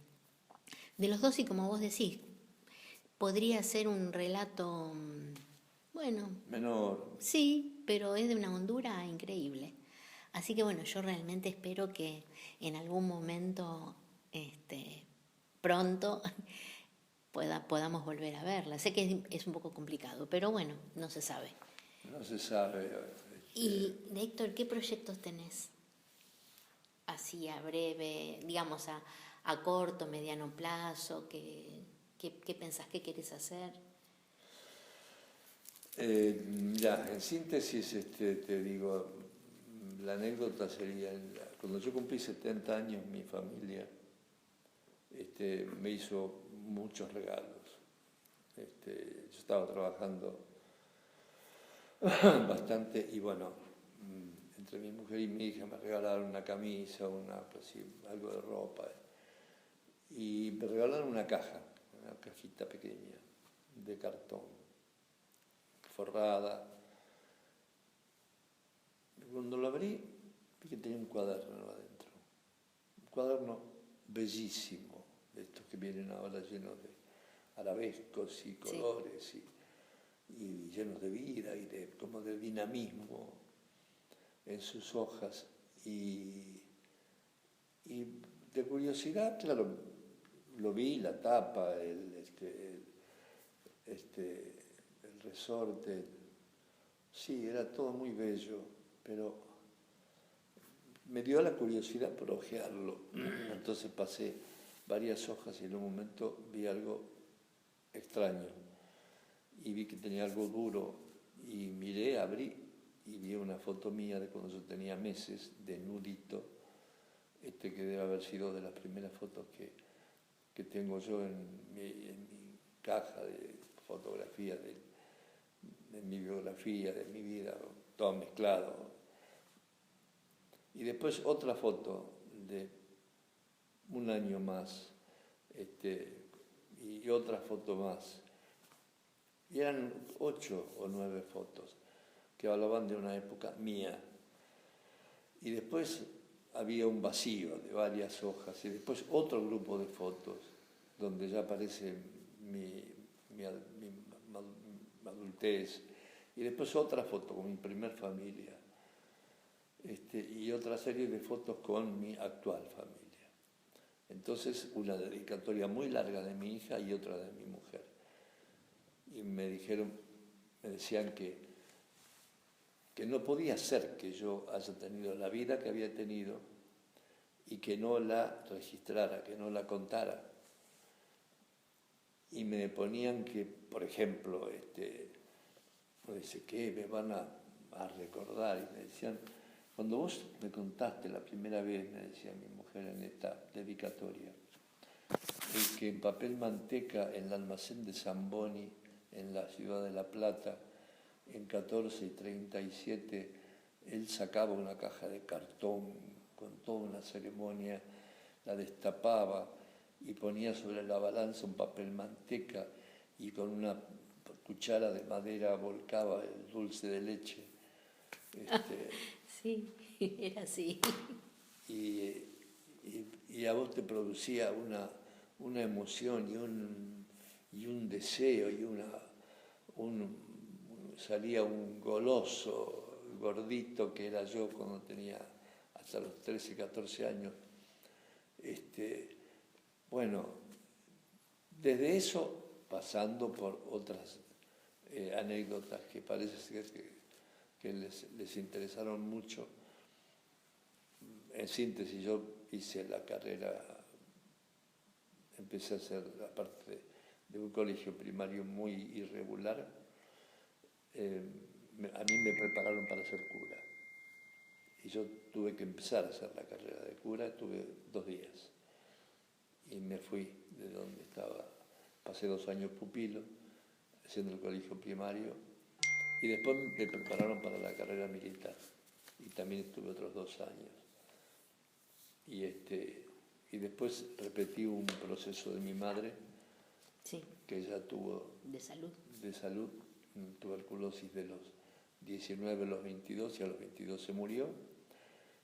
los dos, y como vos decís, podría ser un relato, bueno, menor. Sí, pero es de una hondura increíble. Así que bueno, yo realmente espero que en algún momento, pronto, podamos volver a verla. Sé que es un poco complicado, pero bueno, no se sabe. No se sabe. Y Héctor, ¿qué proyectos tenés? Así a breve, digamos a corto, mediano plazo, ¿qué pensás que querés hacer? Ya, en síntesis te digo, la anécdota sería, cuando yo cumplí 70 años, mi familia me hizo muchos regalos. Yo estaba trabajando bastante y bueno, entre mi mujer y mi hija me regalaron una camisa, algo de ropa, y me regalaron una cajita pequeña de cartón, forrada. Cuando lo abrí, vi que tenía un cuaderno adentro, un cuaderno bellísimo, de estos que vienen ahora llenos de arabescos y colores, sí, y llenos de vida y como de dinamismo en sus hojas, y de curiosidad, claro, lo vi, la tapa, el resorte, sí, era todo muy bello, pero me dio la curiosidad por hojearlo. Entonces pasé varias hojas y en un momento vi algo extraño y vi que tenía algo duro y miré, abrí y vi una foto mía de cuando yo tenía meses, desnudito, que debe haber sido de las primeras fotos que tengo yo en mi caja de fotografía, de mi biografía, de mi vida, todo mezclado. Y después otra foto de un año más, y otra foto más. Y eran 8 o 9 fotos que hablaban de una época mía. Y después había un vacío de varias hojas, y después otro grupo de fotos donde ya aparece mi adultez, y después otra foto con mi primer familia, y otra serie de fotos con mi actual familia. Entonces, una dedicatoria muy larga de mi hija y otra de mi mujer. Y me decían que no podía ser que yo haya tenido la vida que había tenido y que no la registrara, que no la contara. Y me ponían que, por ejemplo, me dice, ¿qué me van a recordar? Y me decían, cuando vos me contaste la primera vez, me decía mi mujer en esta dedicatoria, que en papel manteca en el almacén de Zamboni, en la ciudad de La Plata, en 14:37, él sacaba una caja de cartón con toda una ceremonia, la destapaba y ponía sobre la balanza un papel manteca y con una cuchara de madera volcaba el dulce de leche. Sí, era así. Y a vos te producía una emoción y un deseo y salía un goloso gordito que era yo cuando tenía hasta los 13, 14 años. Bueno, desde eso, pasando por otras anécdotas que parece ser que les interesaron mucho. En síntesis, yo hice la carrera empecé a hacer, aparte de un colegio primario muy irregular, a mí me prepararon para ser cura. Y yo tuve que empezar a hacer la carrera de cura, tuve 2 días. Y me fui de donde estaba, pasé 2 años pupilo, haciendo el colegio primario, y después me prepararon para la carrera militar. Y también estuve otros 2 años. Y después repetí un proceso de mi madre, Sí. que ella tuvo De salud. de salud, tuberculosis de los 19 a los 22, y a los 22 se murió.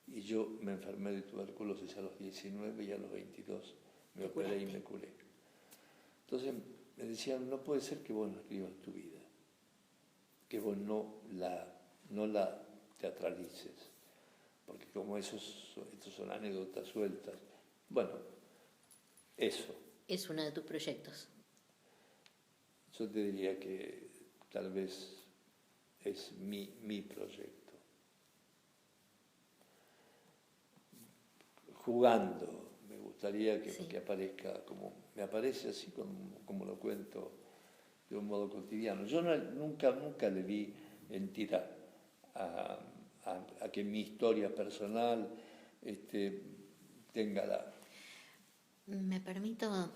Y yo me enfermé de tuberculosis a los 19 y a los 22 me operé y me curé. Entonces me decían, no puede ser que vos no escribas tu vida, que vos no la teatralices, porque como estos son anécdotas sueltas. Bueno, eso. Es uno de tus proyectos. Yo te diría que tal vez es mi proyecto. Jugando, me gustaría que aparezca, como me aparece así como lo cuento de un modo cotidiano. Yo nunca le di entidad a que mi historia personal tenga la... Me permito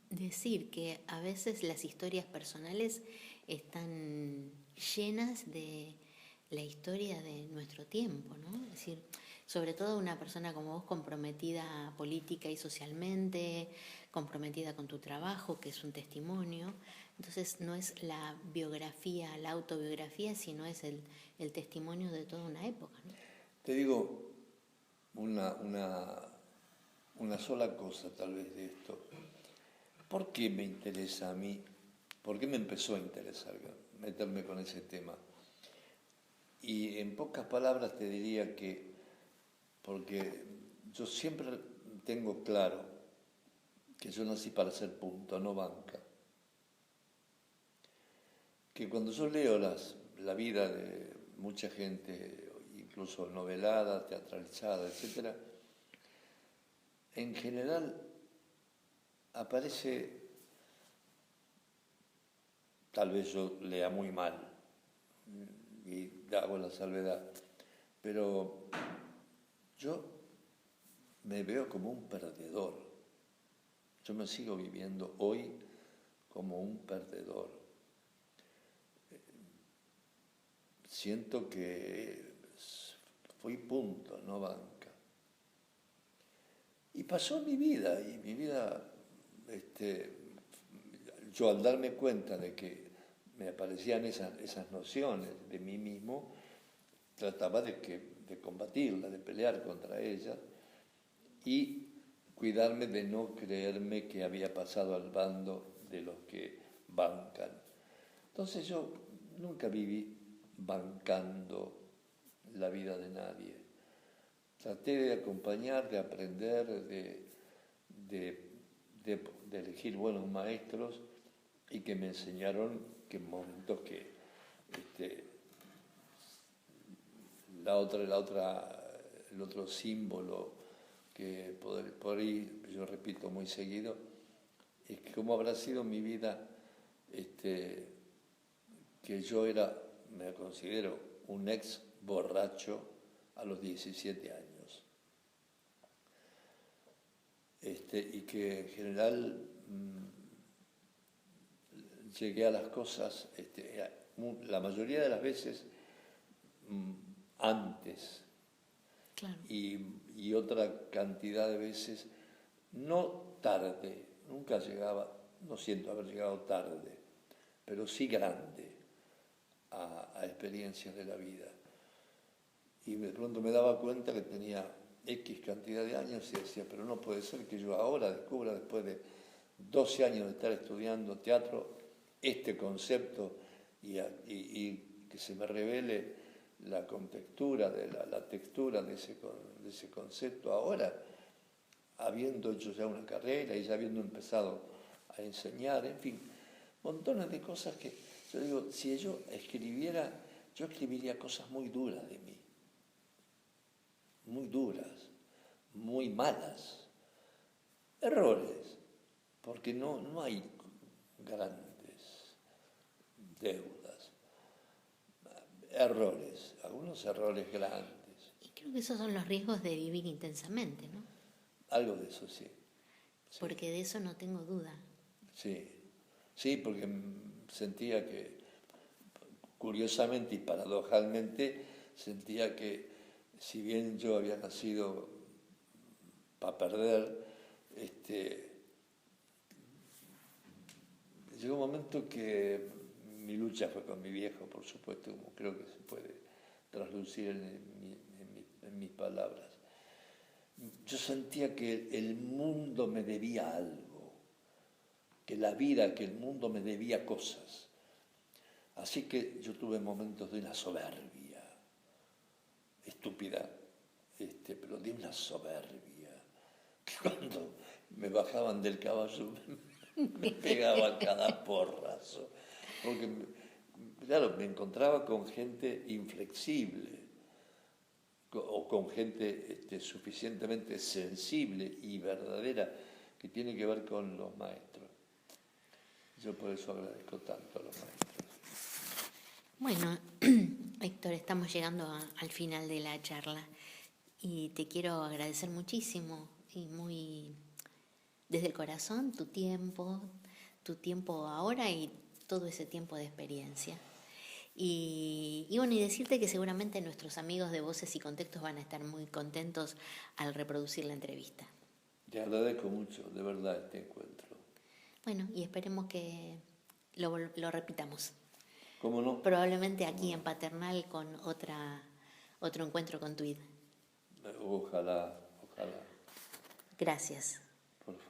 decir que a veces las historias personales están llenas de la historia de nuestro tiempo, ¿no? Es decir, sobre todo una persona como vos, comprometida política y socialmente, comprometida con tu trabajo, que es un testimonio. Entonces no es la biografía, la autobiografía, sino es el testimonio de toda una época, ¿no? Te digo una sola cosa tal vez de esto. ¿Por qué me interesa a mí? ¿Por qué me empezó a interesar meterme con ese tema? Y en pocas palabras te diría que porque yo siempre tengo claro que yo nací para ser punto, no banca. Que cuando yo leo la vida de mucha gente, incluso novelada, teatralizada, etc., en general aparece, tal vez yo lea muy mal y hago la salvedad, pero yo me veo como un perdedor. Yo me sigo viviendo hoy como un perdedor. Siento que fui punto, no banca. Y pasó mi vida, yo al darme cuenta de que me aparecían esas nociones de mí mismo, trataba de combatirlas, de pelear contra ellas y cuidarme de no creerme que había pasado al bando de los que bancan. Entonces yo nunca viví bancando la vida de nadie. Traté de acompañar, de aprender, de elegir buenos maestros y que me enseñaron que en momentos que el otro símbolo que por ahí yo repito muy seguido es que cómo habrá sido mi vida, que yo me considero un ex borracho a los 17 años. Y que en general llegué a las cosas, la mayoría de las veces antes. Claro. Y otra cantidad de veces no tarde, nunca llegaba, no siento haber llegado tarde, pero sí grande a experiencias de la vida. Y de pronto me daba cuenta que tenía X cantidad de años y decía, pero no puede ser que yo ahora descubra, después de 12 años de estar estudiando teatro, este concepto y que se me revele la contextura, la textura de ese concepto ahora, habiendo hecho ya una carrera y ya habiendo empezado a enseñar, en fin, montones de cosas que yo digo, si yo escribiría cosas muy duras de mí, muy duras, muy malas, errores, porque no hay grandes deudas, errores, algunos errores grandes. Y creo que esos son los riesgos de vivir intensamente, ¿no? Algo de eso, sí. Sí. Porque de eso no tengo duda. Sí, porque sentía que, curiosamente y paradojalmente, sentía que si bien yo había nacido para perder, llegó un momento que mi lucha fue con mi viejo, por supuesto, como creo que se puede traslucir en mis palabras. Yo sentía que el mundo me debía algo, que la vida, que el mundo me debía cosas. Así que yo tuve momentos de una soberbia, estúpida, pero de una soberbia, que cuando me bajaban del caballo me pegaba cada porrazo, porque, claro, me encontraba con gente inflexible, o con gente suficientemente sensible y verdadera, que tiene que ver con los maestros. Yo por eso agradezco tanto a los maestros. Bueno, Héctor, estamos llegando al final de la charla y te quiero agradecer muchísimo y muy desde el corazón tu tiempo ahora y todo ese tiempo de experiencia. Y bueno, y decirte que seguramente nuestros amigos de Voces y Contextos van a estar muy contentos al reproducir la entrevista. Te agradezco mucho, de verdad, este encuentro. Bueno, y esperemos que lo repitamos. ¿Cómo no? Probablemente aquí en Paternal con otro encuentro con Tweed. Ojalá. Gracias. Por favor.